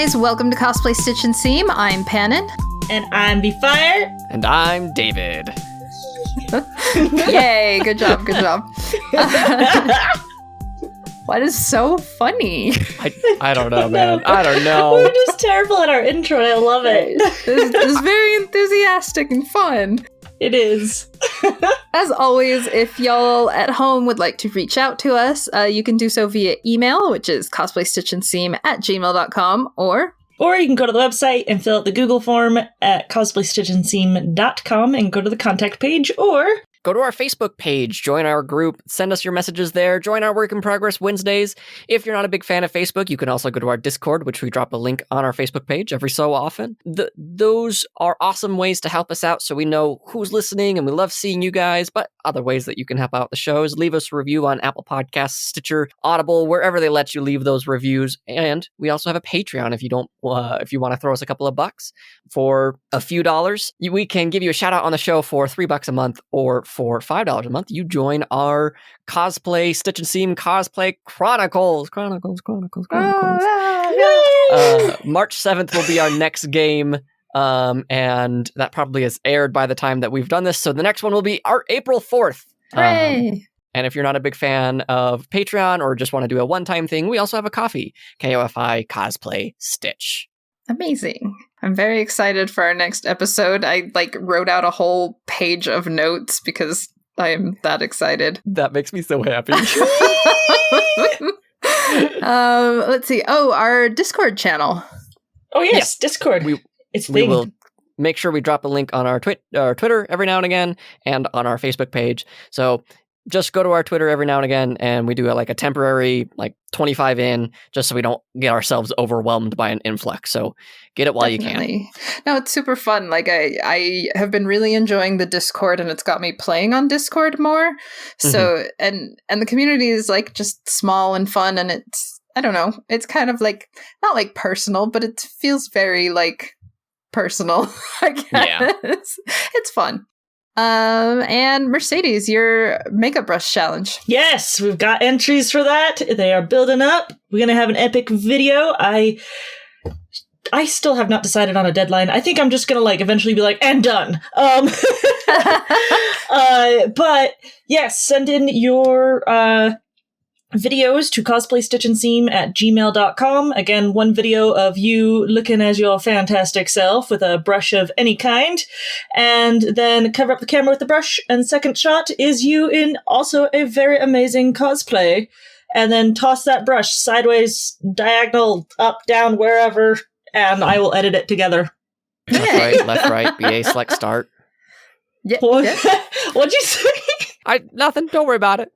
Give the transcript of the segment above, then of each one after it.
guys, welcome to Cosplay Stitch and Seam. I'm Pannon. And I'm Befire. And I'm David. Yay, good job, good job. What is so funny? I don't know, man. I don't know. We're just terrible at our intro, and I love it. This is very enthusiastic and fun. It is. As always, if y'all at home would like to reach out to us, you can do so via email, which is cosplaystitchandseam@gmail.com, or you can go to the website and fill out the Google form at cosplaystitchandseam.com and go to the contact page, or go to our Facebook page, join our group, send us your messages there, join our Work in Progress Wednesdays. If you're not a big fan of Facebook, you can also go to our Discord, which we drop a link on our Facebook page every so often. Those are awesome ways to help us out so we know who's listening, and we love seeing you guys. But other ways that you can help out the show is leave us a review on Apple Podcasts, Stitcher, Audible, wherever they let you leave those reviews. And we also have a Patreon if you want to throw us a couple of bucks. For a few dollars, we can give you a shout out on the show for $3 a month, or for $5 a month, you join our cosplay Stitch and Seam Cosplay Chronicles. March 7th will be our next game, and that probably is aired by the time that we've done this. So the next one will be our April 4th. hooray! And if you're not a big fan of Patreon or just want to do a one-time thing, we also have a coffee, KOFI Cosplay Stitch. Amazing. I'm very excited for our next episode. I wrote out a whole page of notes because I am that excited. That makes me so happy. Let's see. Oh, our Discord channel. oh yes, Discord. We it's we big. will make sure we drop a link on our Twitter every now and again, and on our Facebook page. So just go to our Twitter every now and again, and we do a temporary 25 in, just so we don't get ourselves overwhelmed by an influx. So get it while Definitely. you can. No, it's super fun. I have been really enjoying the Discord, and it's got me playing on Discord more. So and the community is just small and fun, and it's, I don't know, it's kind of not personal, but it feels very personal, I guess. Yeah. It's fun. And Mercedes, your makeup brush challenge. Yes, we've got entries for that. They are building up. We're gonna have an epic video. I still have not decided on a deadline. I think I'm just gonna eventually be and done. But yes, send in your videos to cosplaystitchandseam@gmail.com. Again, one video of you looking as your fantastic self with a brush of any kind, and then cover up the camera with the brush, and second shot is you in also a very amazing cosplay, and then toss that brush sideways, diagonal, up, down, wherever, and I will edit it together. Left, right, BA, select, start. Yeah. What'd you say? Nothing. Don't worry about it.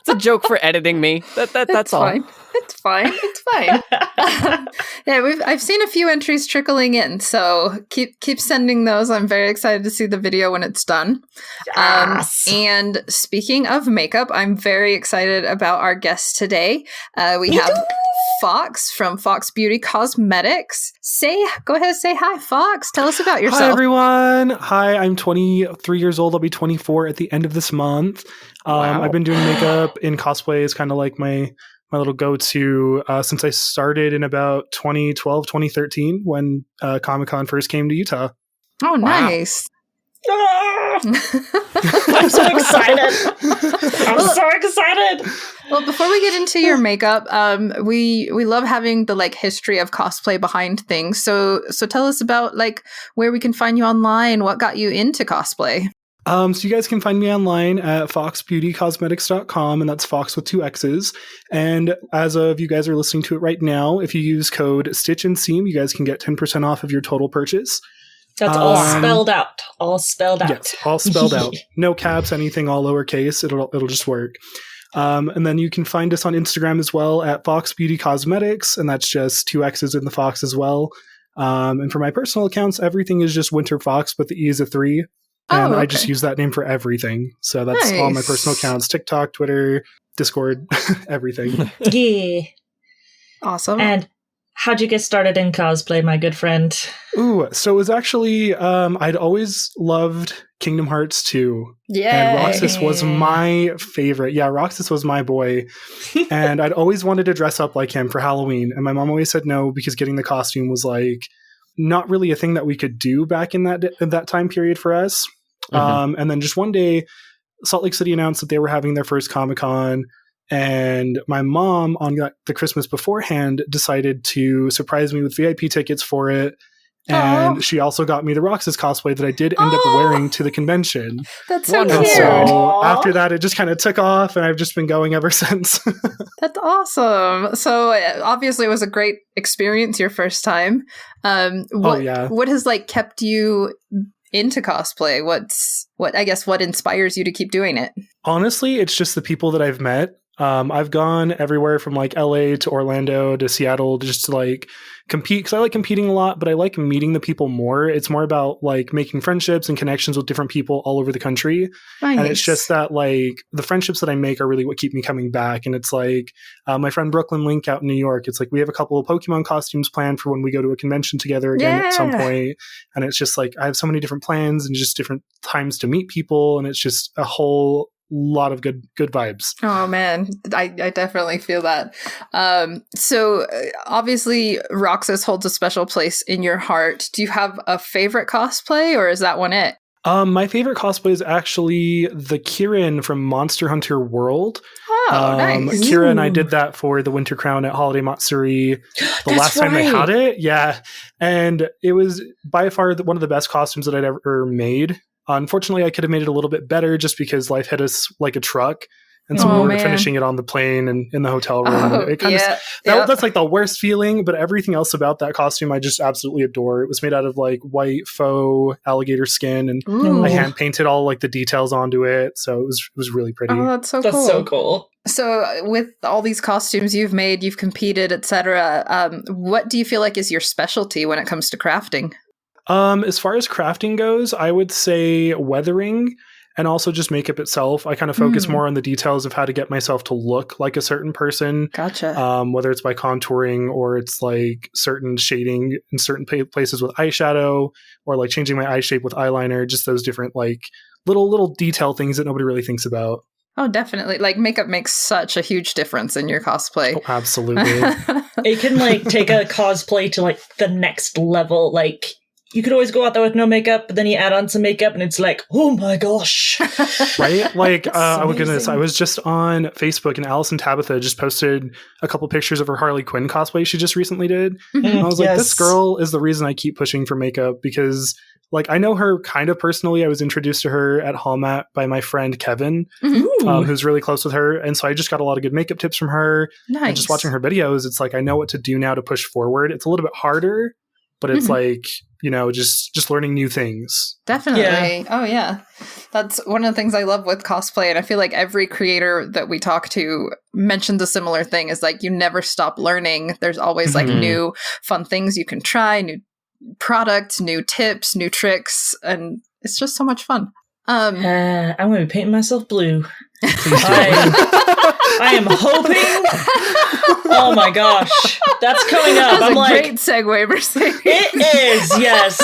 It's a joke for editing me. That's all. Fine. It's fine. It's fine. Yeah, I've seen a few entries trickling in, so keep sending those. I'm very excited to see the video when it's done. Yes. And speaking of makeup, I'm very excited about our guest today. We have Foxx from Foxx Beauty Cosmetics. Go ahead, say hi, Foxx. Tell us about yourself. Hi, everyone. Hi, I'm 23 years old. I'll be 24 at the end of this month. Wow. I've been doing makeup in cosplay is kind of my little go-to since I started in about 2012, 2013 when Comic-Con first came to Utah. Oh, nice. I'm so excited. I'm so excited. Well, before we get into your makeup, we love having the history of cosplay behind things. So tell us about where we can find you online, what got you into cosplay. So you guys can find me online at foxbeautycosmetics.com, and that's Fox with 2 X's. And as of you guys are listening to it right now, if you use code Stitch and Seam, you guys can get 10% off of your total purchase. That's all spelled out. All spelled out. Yes, all spelled out. No caps, anything, all lowercase. It'll just work. And then you can find us on Instagram as well at Foxx Beauty Cosmetics, and that's just 2 X's in the Fox as well. And for my personal accounts, everything is just Winter Fox, but the E is a 3. And okay. I just use that name for everything. So that's all my personal accounts: TikTok, Twitter, Discord, everything. Yeah. Awesome. And How'd you get started in cosplay, my good friend? Ooh, so it was actually, I'd always loved Kingdom Hearts 2. Yeah. And Roxas was my favorite. Yeah, Roxas was my boy. And I'd always wanted to dress up like him for Halloween. And my mom always said no, because getting the costume was like not really a thing that we could do back in that time period for us. And then just one day, Salt Lake City announced that they were having their first Comic-Con. And my mom, on the Christmas beforehand, decided to surprise me with VIP tickets for it. And she also got me the Roxas cosplay that I did end up wearing to the convention. That's so Wonderful. cute. So after that, it just kind of took off, and I've just been going ever since. That's awesome. So obviously it was a great experience your first time. What has like kept you into cosplay? What inspires you to keep doing it? Honestly, it's just the people that I've met. I've gone everywhere from like LA to Orlando to Seattle just to like compete, because I like competing a lot, but I like meeting the people more. It's more about like making friendships and connections with different people all over the country. Nice. And it's just that like the friendships that I make are really what keep me coming back. And it's like my friend Brooklyn Link out in New York. It's like we have a couple of Pokemon costumes planned for when we go to a convention together again at some point. And it's just like I have so many different plans and just different times to meet people. And it's just a whole lot of good vibes. Oh man, I definitely feel that. So obviously Roxas holds a special place in your heart. Do you have a favorite cosplay, or is that one it? My favorite cosplay is actually the Kieran from Monster Hunter World. Oh, nice. Kira and I did that for the Winter Crown at Holiday Matsuri the last time they had it. Yeah. And it was by far one of the best costumes that I'd ever made. Unfortunately, I could have made it a little bit better just because life hit us like a truck. And so we were finishing it on the plane and in the hotel room. It kind of that's like the worst feeling, but everything else about that costume I just absolutely adore. It was made out of like white faux alligator skin, and I hand painted all like the details onto it. So it was really pretty. Oh, that's so cool. That's so cool. So with all these costumes you've made, you've competed, etc. What do you feel like is your specialty when it comes to crafting? As far as crafting goes, I would say weathering and also just makeup itself. I kind of focus more on the details of how to get myself to look like a certain person. Gotcha. Whether it's by contouring or it's like certain shading in certain places with eyeshadow, or like changing my eye shape with eyeliner, just those different like little detail things that nobody really thinks about. Oh, definitely. Like makeup makes such a huge difference in your cosplay. Oh, absolutely. It can like take a cosplay to like the next level. Like you could always go out there with no makeup, but then you add on some makeup and it's like, oh my gosh. Right? Like, oh goodness, I was just on Facebook and Allison Tabitha just posted a couple pictures of her Harley Quinn cosplay she just recently did. And I was like, this girl is the reason I keep pushing for makeup, because like I know her kind of personally. I was introduced to her at Hallmat by my friend Kevin, who's really close with her. And so I just got a lot of good makeup tips from her. Nice. And just watching her videos, it's like, I know what to do now to push forward. It's a little bit harder, but it's like, you know, just learning new things. Definitely. Yeah. Oh, yeah. That's one of the things I love with cosplay. And I feel like every creator that we talk to mentions a similar thing, is like, you never stop learning. There's always like new fun things you can try, new products, new tips, new tricks. And it's just so much fun. I'm going to be painting myself blue. I am hoping. Oh my gosh, that's coming up. That's I'm like, great segue, Mercedes. It is, yes.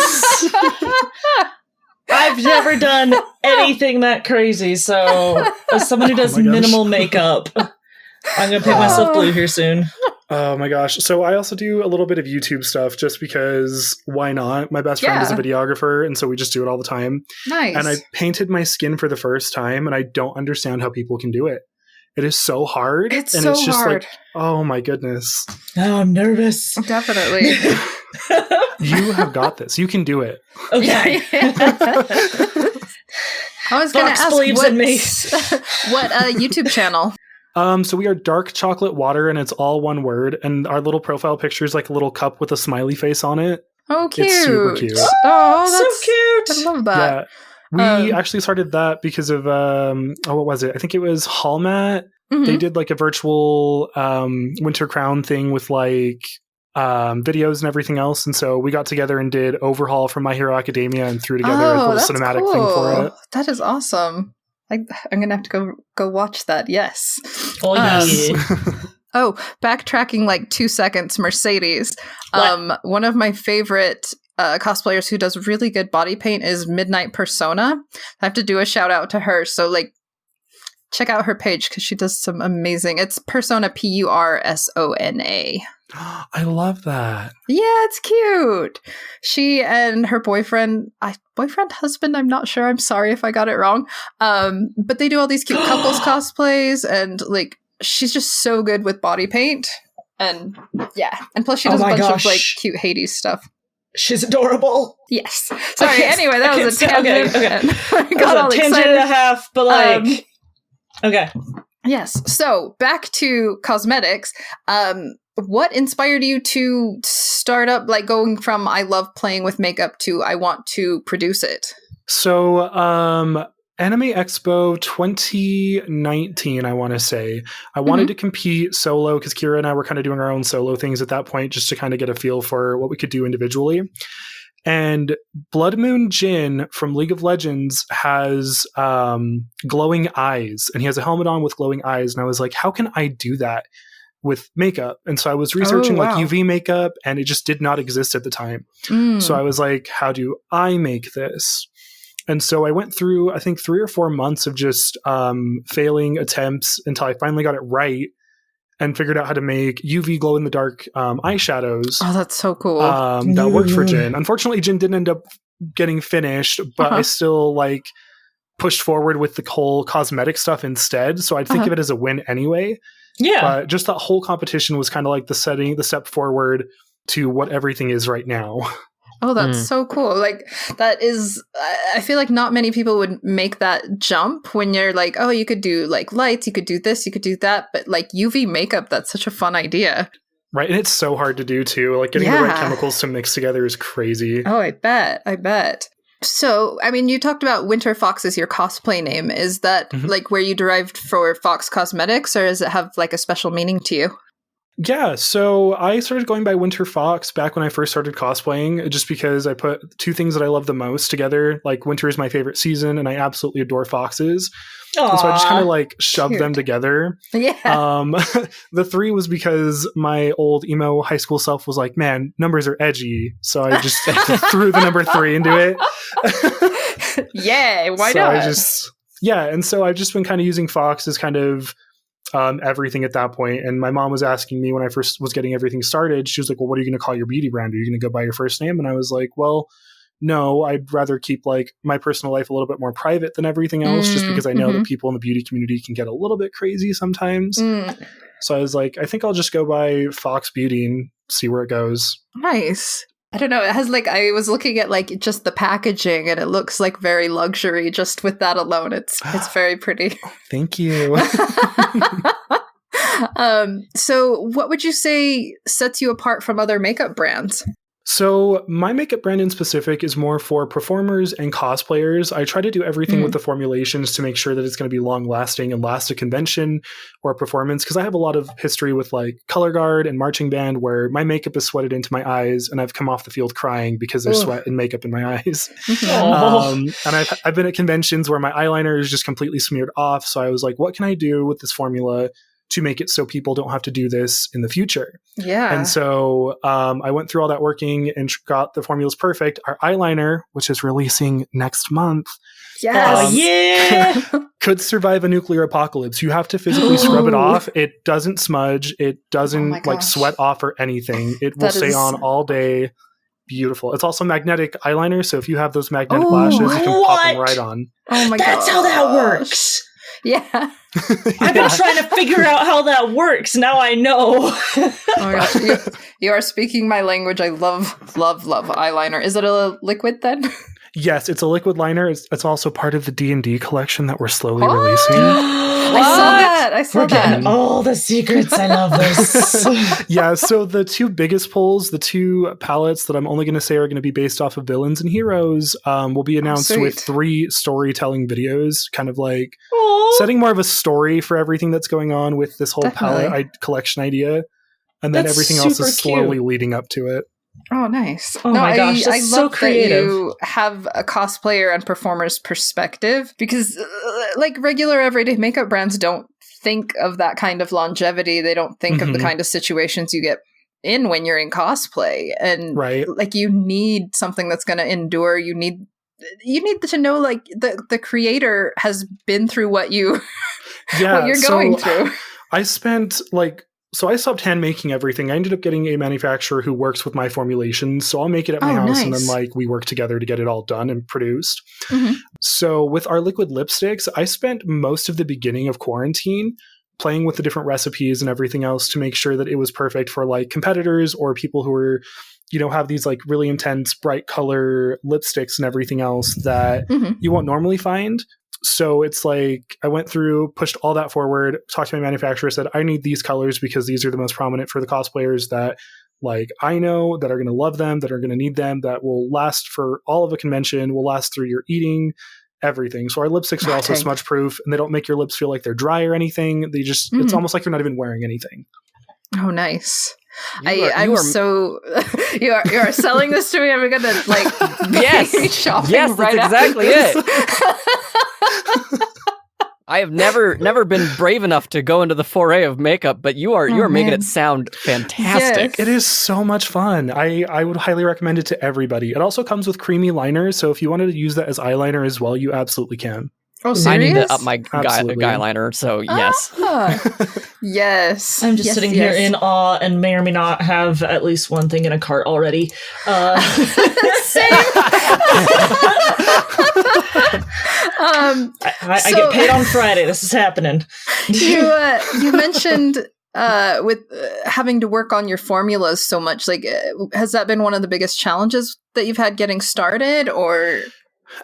I've never done anything that crazy, so as someone who does minimal makeup, I'm going to paint myself blue here soon. Oh my gosh. So I also do a little bit of YouTube stuff just because why not? My best friend is a videographer, and so we just do it all the time. Nice. And I painted my skin for the first time, and I don't understand how people can do it. It is so hard. It's and so it's just hard. Like, oh my goodness. Oh, I'm nervous. Definitely. You have got this. You can do it. Okay. I was going to ask, believes in me. What YouTube channel? So we are Dark Chocolate Water, and it's all one word. And our little profile picture is like a little cup with a smiley face on it. Oh, cute. It's super cute. Oh, that's so cute. I love that. Yeah. We actually started that because of, what was it? I think it was Hallmat. They did like a virtual Winter Crown thing with like videos and everything else. And so we got together and did Overhaul from My Hero Academia and threw together a little cinematic thing for it. That is awesome. I'm going to have to go watch that. Yes. Oh, yes. Oh, backtracking like 2 seconds, Mercedes. What? One of my favorite cosplayers who does really good body paint is Midnight Persona. I have to do a shout out to her. So like, check out her page because she does some amazing. It's Persona Pursona. I love that. Yeah, it's cute. She and her husband, I'm not sure. I'm sorry if I got it wrong. But they do all these cute couples cosplays, and like she's just so good with body paint. And yeah, and plus she does a bunch of like cute Hades stuff. She's adorable. Yes. Sorry. Anyway, that was a tangent. Okay. Got all tangent excited. And a half, but like, okay. Yes. So back to cosmetics. What inspired you to start up, like going from I love playing with makeup to I want to produce it? So, Anime Expo 2019, I want to say. I wanted to compete solo because Kira and I were kind of doing our own solo things at that point just to kind of get a feel for what we could do individually. And Blood Moon Jin from League of Legends has glowing eyes, and he has a helmet on with glowing eyes. And I was like, how can I do that with makeup? And so I was researching like UV makeup, and it just did not exist at the time. So I was like, how do I make this? And so I went through, I think, 3 or 4 months of just failing attempts until I finally got it right and figured out how to make UV glow-in-the-dark eyeshadows. Oh, that's so cool. That worked for Jin. Unfortunately, Jin didn't end up getting finished, but I still like pushed forward with the whole cosmetic stuff instead. So I'd think of it as a win anyway. Yeah. But just that whole competition was kind of like the step forward to what everything is right now. Oh, that's so cool. Like, that is, I feel like not many people would make that jump when you're like, oh, you could do like lights, you could do this, you could do that. But like UV makeup, that's such a fun idea. Right. And it's so hard to do too. Like getting the right chemicals to mix together is crazy. Oh, I bet. So, I mean, you talked about Winter Fox as your cosplay name. Is that like where you derived for Foxx Cosmetics, or does it have like a special meaning to you? Yeah, so I started going by Winter Fox back when I first started cosplaying, just because I put 2 things that I love the most together. Like, winter is my favorite season, and I absolutely adore foxes. And so I just kind of like shoved them together. Yeah. The 3 was because my old emo high school self was like, man, numbers are edgy. So I just threw the number 3 into it. Yeah, why not? And so I've just been kind of using Fox as kind of everything at that point. And my mom was asking me when I first was getting everything started, she was like, well, what are you going to call your beauty brand? Are you going to go by your first name? And I was like, well, no, I'd rather keep like my personal life a little bit more private than everything else, just because I know that people in the beauty community can get a little bit crazy sometimes. So I was like, I think I'll just go by Foxx Beauty and see where it goes. Nice. I don't know. It has like, I was looking at like just the packaging, and it looks like very luxury just with that alone. It's very pretty. Thank you. So what would you say sets you apart from other makeup brands? So my makeup brand in specific is more for performers and cosplayers. I try to do everything with the formulations to make sure that it's going to be long lasting and last a convention or a performance. Because I have a lot of history with like color guard and marching band where my makeup is sweated into my eyes and I've come off the field crying because there's sweat and makeup in my eyes. And I've been at conventions where my eyeliner is just completely smeared off. So I was like, what can I do with this formula to make it so people don't have to do this in the future? Yeah. And so I went through all that working and got the formulas perfect. Our eyeliner, which is releasing next month, could survive a nuclear apocalypse. You have to physically scrub it off. It doesn't smudge. It doesn't like sweat off or anything. It will stay on all day. Beautiful. It's also magnetic eyeliner. So if you have those magnetic lashes, you can pop them right on. Oh my god. That's how that works. Yeah. I've been trying to figure out how that works. Now I know. Oh my gosh. You are speaking my language. I love eyeliner. Is it a liquid then? Yes, it's a liquid liner. It's also part of the D&D collection that we're slowly releasing. I saw that. Getting all the secrets. I love this. Yeah, so the 2 biggest pulls, the 2 palettes that I'm only going to say are going to be based off of villains and heroes, will be announced with 3 storytelling videos, kind of like setting more of a story for everything that's going on with this whole palette collection idea. And then everything else is slowly leading up to it. Oh, nice. Oh my gosh, that's so creative. That you have a cosplayer and performer's perspective, because like regular everyday makeup brands don't think of that kind of longevity. They don't think of the Mhm. kind of situations you get in when you're in cosplay. And Right. like, you need something that's going to endure. You need to know, like, the creator has been through what you Yeah. what you're going through. I spent so I stopped hand making everything. I ended up getting a manufacturer who works with my formulations. So I'll make it at my house and then nice. we work together to get it all done and produced. Mhm. So with our liquid lipsticks, I spent most of the beginning of quarantine playing with the different recipes and everything else to make sure that it was perfect for like competitors or people who are, have these like really intense bright color lipsticks and everything else that Mhm. you won't normally find. So it's like I went through, pushed all that forward, talked to my manufacturer, said, I need these colors because these are the most prominent for the cosplayers that like I know that are going to love them, that are going to need them, that will last for all of a convention, will last through your eating, everything. So our lipsticks are also Dang. smudge proof and they don't make your lips feel like they're dry or anything. They just, it's almost like you're not even wearing anything. Oh, nice. You I'm are so you are selling this to me. I'm gonna like Yes. be shopping Yes, that's right exactly after this. I have never been brave enough to go into the foray of makeup, but you are making man. it sound fantastic. Yes. It is so much fun. I would highly recommend it to everybody. It also comes with creamy liner, so if you wanted to use that as eyeliner as well, you absolutely can. Oh, I serious? need to up my Absolutely. guy liner, so yes. Ah, yes. I'm just Yes, sitting yes. here in awe and may or may not have at least one thing in a cart already. Same. I get paid on Friday. This is happening. You mentioned with having to work on your formulas so much. Like, has that been one of the biggest challenges that you've had getting started, or?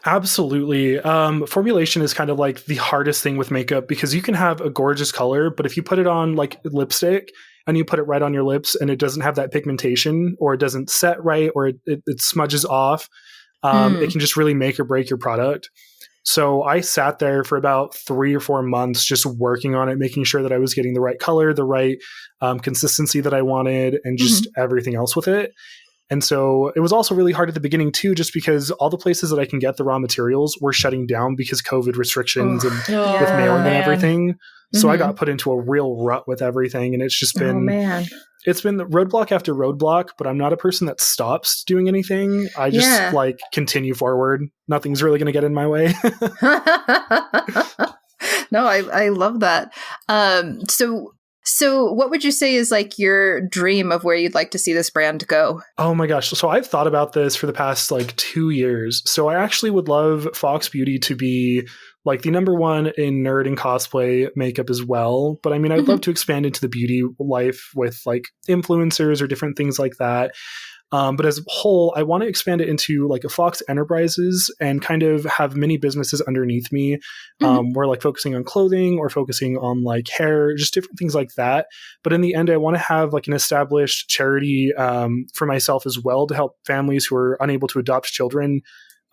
Absolutely. Formulation is kind of like the hardest thing with makeup because you can have a gorgeous color, but if you put it on like lipstick and you put it right on your lips and it doesn't have that pigmentation or it doesn't set right or it smudges off, it can just really make or break your product. So I sat there for about 3 or 4 months just working on it, making sure that I was getting the right color, the right consistency that I wanted, and just everything else with it. And so it was also really hard at the beginning too, just because all the places that I can get the raw materials were shutting down because COVID restrictions and with mailing and everything. So I got put into a real rut with everything. And it's just been, it's been roadblock after roadblock, but I'm not a person that stops doing anything. I just like continue forward. Nothing's really going to get in my way. No, I love that. So what would you say is like your dream of where you'd like to see this brand go? Oh my gosh. So I've thought about this for the past like 2 years. So I actually would love Foxx Beauty to be like the number one in nerd and cosplay makeup as well. But I mean, I'd love to expand into the beauty life with like influencers or different things like that. But as a whole, I want to expand it into like a Foxx Enterprises and kind of have many businesses underneath me. We're like focusing on clothing or focusing on like hair, just different things like that. But in the end, I want to have like an established charity for myself as well to help families who are unable to adopt children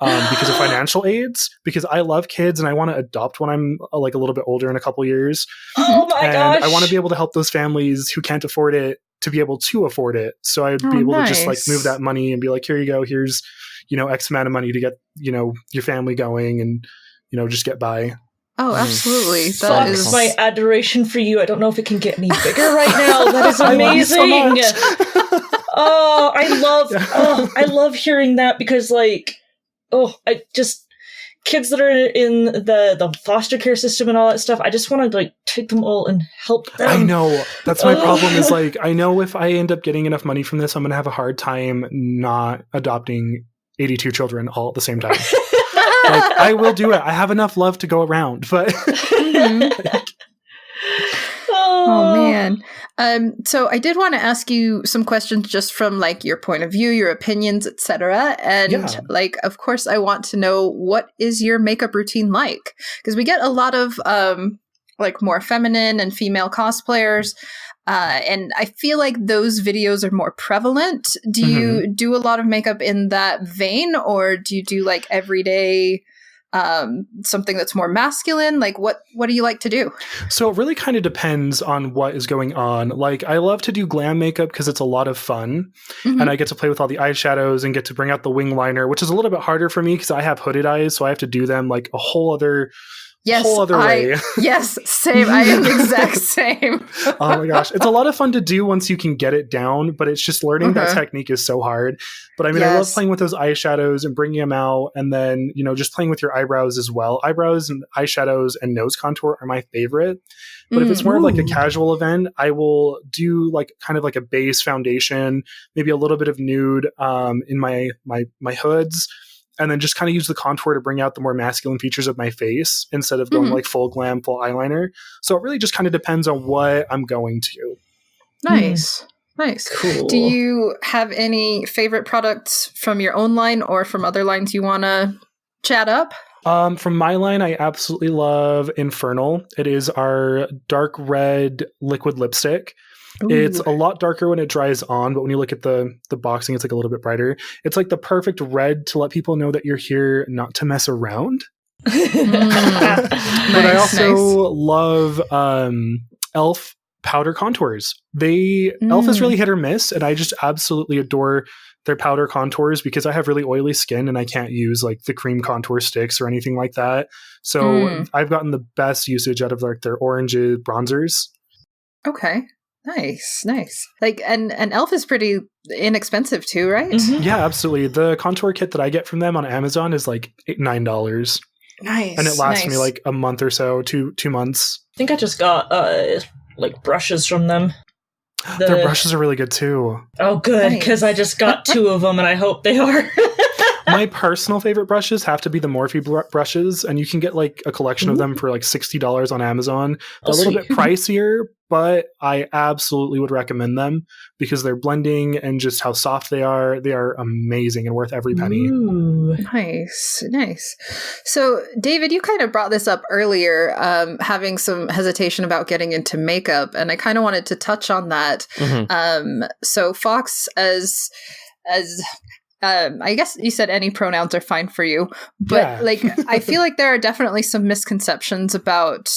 because of financial aids, because I love kids and I want to adopt when I'm like a little bit older in a couple years. Oh my gosh. I want to be able to help those families who can't afford it to be able to afford it. So I'd be able to just like move that money and be like, here you go, here's, X amount of money to get, your family going and, just get by. Oh, absolutely. That Foxx, is my adoration for you. I don't know if it can get any bigger right now. That is amazing. I love hearing that because kids that are in the foster care system and all that stuff, I just want to like take them all and help them. I know. That's my problem is like, I know if I end up getting enough money from this, I'm going to have a hard time not adopting 82 children all at the same time. Like, I will do it. I have enough love to go around, but Oh man. So I did want to ask you some questions just from like your point of view, your opinions, etc. And like, of course, I want to know, what is your makeup routine like? Because we get a lot of like more feminine and female cosplayers. And I feel like those videos are more prevalent. Do you do a lot of makeup in that vein, or do you do like everyday something that's more masculine? Like what do you like to do? So it really kind of depends on what is going on. Like I love to do glam makeup because it's a lot of fun and I get to play with all the eyeshadows and get to bring out the wing liner, which is a little bit harder for me because I have hooded eyes. So I have to do them like a whole other Yes, whole other way. Yes, same. I am the exact same. Oh my gosh. It's a lot of fun to do once you can get it down, but it's just learning that technique is so hard. But I mean, I love playing with those eyeshadows and bringing them out, and then, just playing with your eyebrows as well. Eyebrows and eyeshadows and nose contour are my favorite. But if it's more of like a casual event, I will do like kind of like a base foundation, maybe a little bit of nude in my hoods. And then just kind of use the contour to bring out the more masculine features of my face instead of going like full glam, full eyeliner. So it really just kind of depends on what I'm going to. Nice. Nice. Cool. Do you have any favorite products from your own line or from other lines you want to chat up? From my line, I absolutely love Infernal. It is our dark red liquid lipstick. Ooh. It's a lot darker when it dries on, but when you look at the boxing, it's like a little bit brighter. It's like the perfect red to let people know that you're here not to mess around. But I also love e.l.f. powder contours. e.l.f. is really hit or miss, and I just absolutely adore their powder contours because I have really oily skin and I can't use like the cream contour sticks or anything like that. So I've gotten the best usage out of like their orange bronzers. Okay. Nice. Like, and e.l.f. is pretty inexpensive too, right? Mm-hmm. Yeah, absolutely. The contour kit that I get from them on Amazon is like $9. Nice. And it lasts me like a month or so, 2 months. I think I just got like brushes from them. Their brushes are really good too. Oh, good, because I just got 2 of them and I hope they are. My personal favorite brushes have to be the Morphe brushes, and you can get like a collection of them for like $60 on Amazon. They're a little bit pricier, but I absolutely would recommend them because they're blending and just how soft they are. They are amazing and worth every penny. Ooh. Nice. So, David, you kind of brought this up earlier, having some hesitation about getting into makeup, and I kind of wanted to touch on that. So, Foxx, as I guess you said any pronouns are fine for you, but like I feel like there are definitely some misconceptions about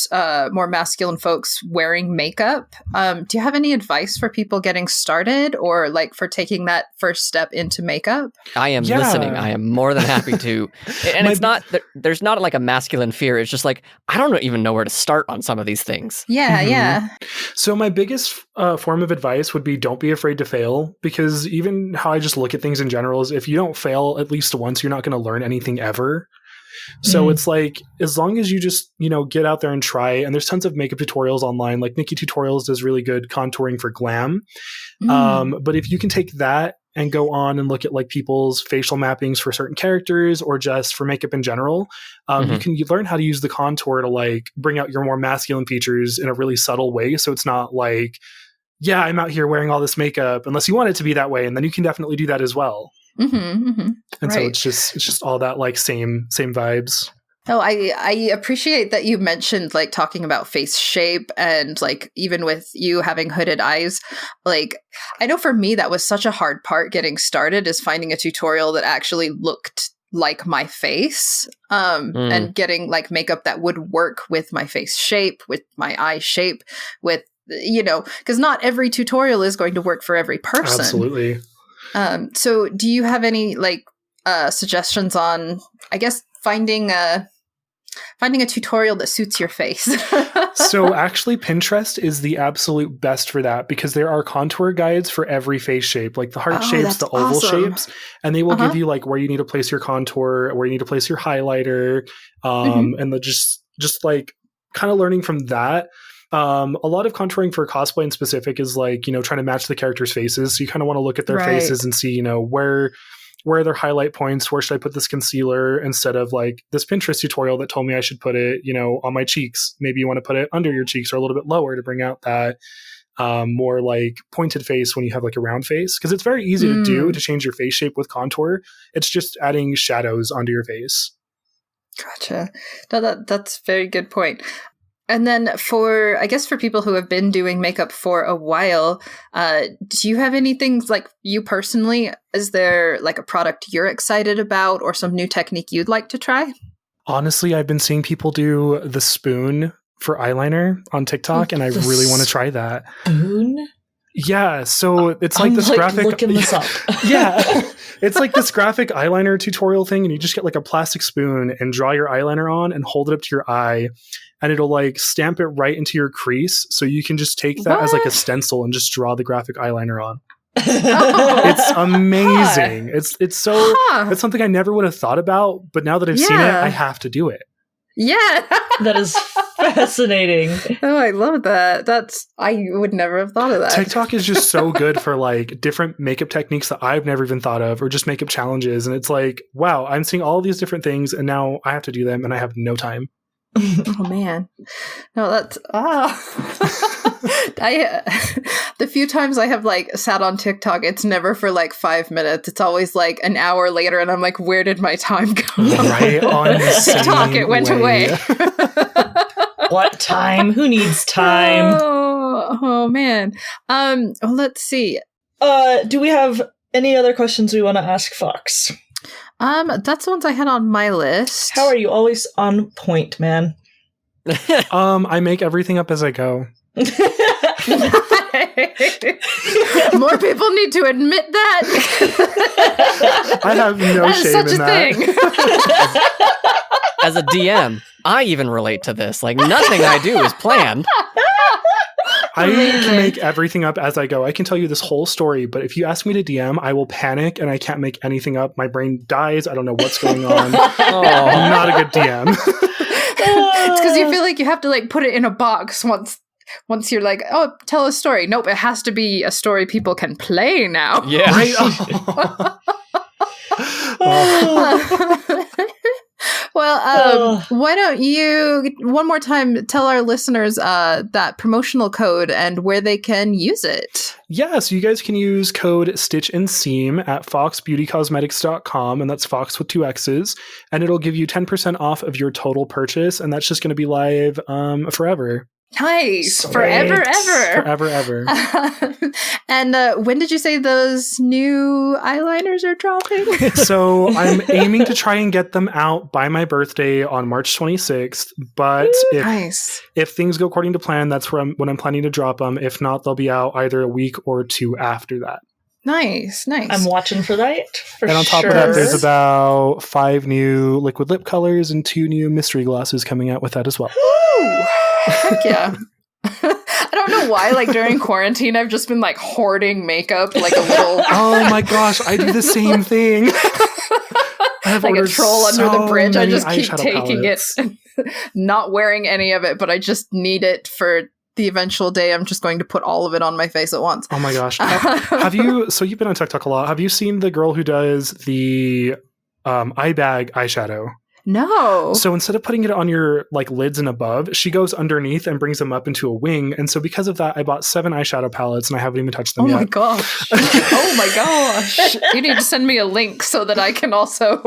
more masculine folks wearing makeup. Do you have any advice for people getting started or like for taking that first step into makeup? I am listening. I am more than happy to. And it's not, there's not like a masculine fear. It's just like, I don't even know where to start on some of these things. Yeah. So my biggest form of advice would be don't be afraid to fail, because even how I just look at things in general is if you don't fail at least once, you're not going to learn anything ever. So it's like, as long as you just, get out there and try, and there's tons of makeup tutorials online, like Nikki Tutorials does really good contouring for glam. But if you can take that and go on and look at like people's facial mappings for certain characters or just for makeup in general, you learn how to use the contour to like bring out your more masculine features in a really subtle way. So it's not like, I'm out here wearing all this makeup, unless you want it to be that way. And then you can definitely do that as well. And so it's just all that like same vibes. Oh, I appreciate that you mentioned like talking about face shape and like even with you having hooded eyes, like I know for me that was such a hard part getting started is finding a tutorial that actually looked like my face and getting like makeup that would work with my face shape, with my eye shape, with, because not every tutorial is going to work for every person. Absolutely. So do you have any like suggestions on, I guess, finding a tutorial that suits your face? So actually Pinterest is the absolute best for that, because there are contour guides for every face shape, like the heart shapes, the oval shapes, and they will give you like where you need to place your contour, where you need to place your highlighter, and just like kind of learning from that. A lot of contouring for cosplay in specific is like, trying to match the characters' faces. So you kind of want to look at their faces and see, where are their highlight points? Where should I put this concealer instead of like this Pinterest tutorial that told me I should put it, on my cheeks. Maybe you want to put it under your cheeks or a little bit lower to bring out that more like pointed face when you have like a round face. Because it's very easy to do to change your face shape with contour. It's just adding shadows onto your face. Gotcha. No, that's a very good point. And then for people who have been doing makeup for a while, do you have anything like you personally, is there like a product you're excited about or some new technique you'd like to try? Honestly, I've been seeing people do the spoon for eyeliner on TikTok, and I really want to try that. Spoon? Yeah, so it's like I'm this graphic. looking this up. Yeah, it's like this graphic eyeliner tutorial thing, and you just get like a plastic spoon and draw your eyeliner on and hold it up to your eye, and it'll like stamp it right into your crease, so you can just take that as like a stencil and just draw the graphic eyeliner on. It's amazing. It's so it's something I never would have thought about, but now that I've seen it, I have to do it. Yeah. That is fascinating. Oh, I love that. I would never have thought of that. TikTok is just so good for like different makeup techniques that I've never even thought of, or just makeup challenges. And it's like, wow, I'm seeing all these different things and now I have to do them and I have no time. Oh man. No, that's the few times I have like sat on TikTok, it's never for like 5 minutes. It's always like an hour later and I'm like, where did my time go? Right on TikTok, it went away. What time? Who needs time? Oh man. Well, let's see. Do we have any other questions we want to ask Fox? That's the ones I had on my list. How are you always on point, man? I make everything up as I go. More people need to admit that. I have no shame in that. As a DM, I even relate to this. Like, nothing I do is planned. I can make everything up as I go. I can tell you this whole story, but if you ask me to DM, I will panic and I can't make anything up. My brain dies. I don't know what's going on. I'm not a good DM. It's because you feel like you have to like put it in a box once you're like, oh, tell a story. Nope, it has to be a story people can play now. Yeah. Right? Well, why don't you one more time tell our listeners that promotional code and where they can use it? Yeah, so you guys can use code Stitch and Seam at foxbeautycosmetics.com, and that's Fox with 2 X's, and it'll give you 10% off of your total purchase, and that's just going to be live forever. Nice. Sweet. Forever, Ever. And when did you say those new eyeliners are dropping? So I'm aiming to try and get them out by my birthday on March 26th. But if things go according to plan, that's when I'm planning to drop them. If not, they'll be out either a week or 2 after that. Nice. I'm watching for that. And on top of that, there's about 5 new liquid lip colors and 2 new mystery glosses coming out with that as well. Ooh. Heck yeah. I don't know why, like during quarantine, I've just been like hoarding makeup like a little. Oh my gosh, I do the same thing. I have like a troll under the bridge. I just keep taking palettes. it, not wearing any of it, but I just need it for the eventual day. I'm just going to put all of it on my face at once. Oh my gosh. Have you, so you've been on TikTok a lot. Have you seen the girl who does the eye bag eyeshadow? No. So instead of putting it on your like lids and above, she goes underneath and brings them up into a wing. And so because of that, I bought 7 eyeshadow palettes and I haven't even touched them yet. Oh my gosh. Oh my gosh. You need to send me a link so that I can also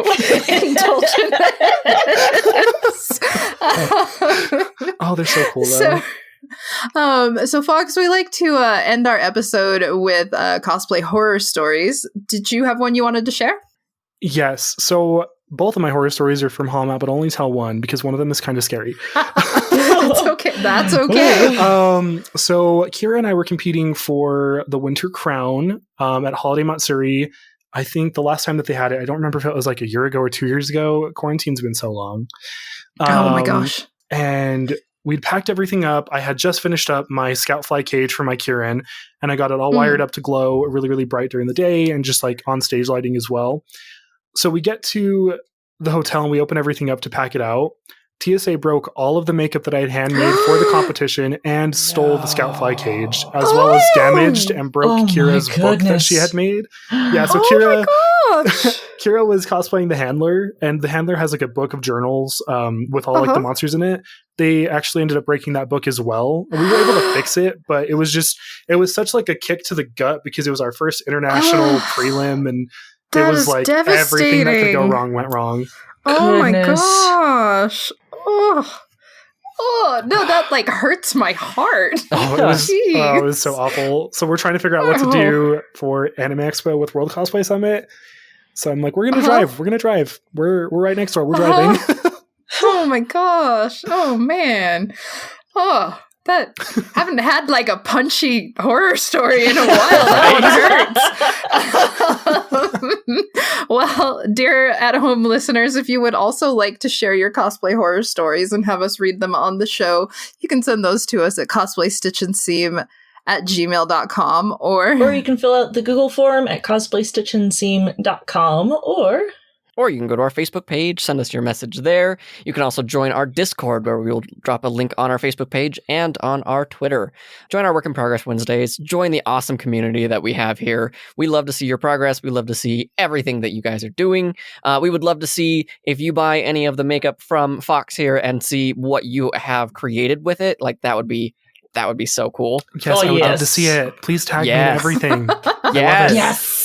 indulge in this. Oh, they're so cool though. So Fox, we like to end our episode with cosplay horror stories. Did you have one you wanted to share? Yes. So both of my horror stories are from Hallmark, but only tell one because one of them is kind of scary. That's okay. That's okay. So Kira and I were competing for the Winter Crown at Holiday Matsuri. I think the last time that they had it, I don't remember if it was like a year ago or 2 years ago. Quarantine's been so long. Oh my gosh. And we'd packed everything up. I had just finished up my Scout Fly cage for my Kirin, and I got it all wired up to glow really, really bright during the day and just like on stage lighting as well. So we get to the hotel and we open everything up to pack it out. TSA broke all of the makeup that I had handmade for the competition and stole the Scout Fly cage, as well as damaged and broke Kira's book that she had made. Yeah, so Kira was cosplaying the Handler, and the Handler has like a book of journals with all like the monsters in it. They actually ended up breaking that book as well. We were able to fix it, but it was such like a kick to the gut because it was our first international prelim, and it was like everything that could go wrong went wrong. Oh my gosh. Oh no, that like hurts my heart. It was so awful. So we're trying to figure out what to do for Anime Expo with World Cosplay Summit. So I'm like, we're gonna drive. We're right next door. We're driving. Oh my gosh. Oh man. Oh, that. Haven't had like a punchy horror story in a while. That one hurts. Well, dear at-home listeners, if you would also like to share your cosplay horror stories and have us read them on the show, you can send those to us at cosplaystitchandseam@gmail.com Or you can fill out the Google form at cosplaystitchandseam.com, Or you can go to our Facebook page, send us your message there. You can also join our Discord, where we will drop a link on our Facebook page and on our Twitter. Join our Work in Progress Wednesdays. Join the awesome community that we have here. We love to see your progress. We love to see everything that you guys are doing. We would love to see if you buy any of the makeup from Foxx here and see what you have created with it. Like, that would be so cool. Yes, I would love to see it. Please tag me in everything. Yes.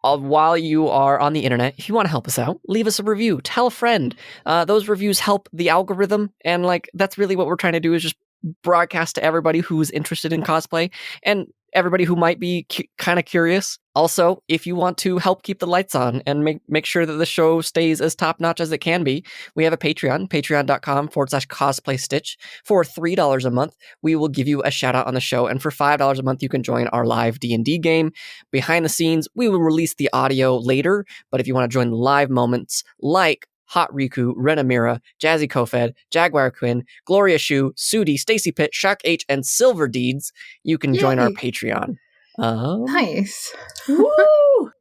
While you are on the internet, if you want to help us out, leave us a review. Tell a friend. Those reviews help the algorithm, and like that's really what we're trying to do, is just broadcast to everybody who's interested in cosplay and everybody who might be kind of curious. Also, if you want to help keep the lights on and make sure that the show stays as top-notch as it can be, we have a Patreon, patreon.com/cosplaystitch. For $3 a month, we will give you a shout-out on the show, and for $5 a month, you can join our live D&D game. Behind the scenes, we will release the audio later, but if you want to join the live moments, like Hot Riku, Renamira, Jazzy Kofed, Jaguar Quinn, Gloria Shu, Sudi, Stacy Pitt, Shock H, and Silver Deeds, you can join our Patreon. Nice. Woo!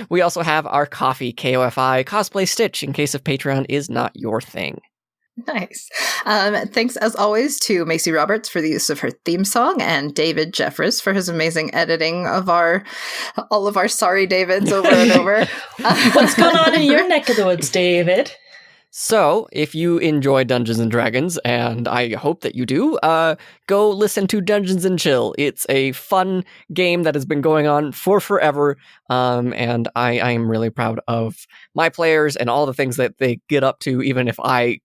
We also have our coffee, KOFI, Cosplay Stitch, in case if Patreon is not your thing. Nice. Thanks, as always, to Macy Roberts for the use of her theme song, and David Jeffress for his amazing editing of all of our Sorry Davids over and over. What's going on in your neck of the woods, David? So, if you enjoy Dungeons & Dragons, and I hope that you do, go listen to Dungeons & Chill. It's a fun game that has been going on for forever, and I am really proud of my players and all the things that they get up to, even if I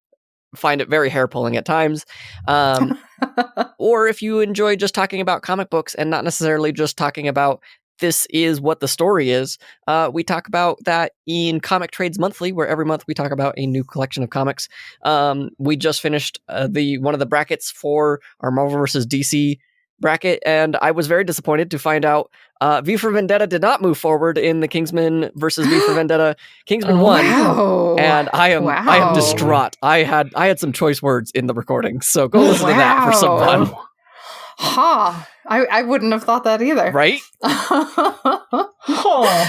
find it very hair-pulling at times. Or if you enjoy just talking about comic books and not necessarily just talking about this is what the story is, we talk about that in Comic Trades Monthly, where every month we talk about a new collection of comics. We just finished one of the brackets for our Marvel vs. DC bracket, and I was very disappointed to find out V for Vendetta did not move forward in the Kingsman versus V for Vendetta. Kingsman won, and I am distraught. I had some choice words in the recording, so go listen to that for some fun. I wouldn't have thought that either. Right?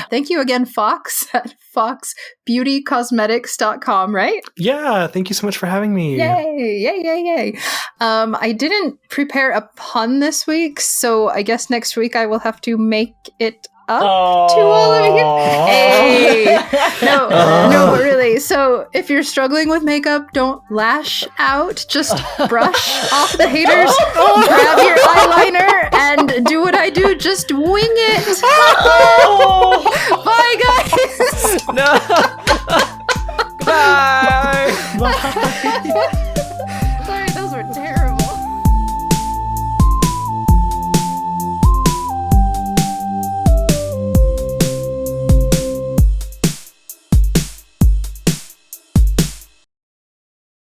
Thank you again, Foxx, at foxbeautycosmetics.com, right? Yeah, thank you so much for having me. Yay. I didn't prepare a pun this week, so I guess next week I will have to make it up to all of you. Hey! No, but really. So if you're struggling with makeup, don't lash out. Just brush off the haters, grab your eyeliner, and do what I do. Just wing it. Bye, guys. No. Bye. Bye.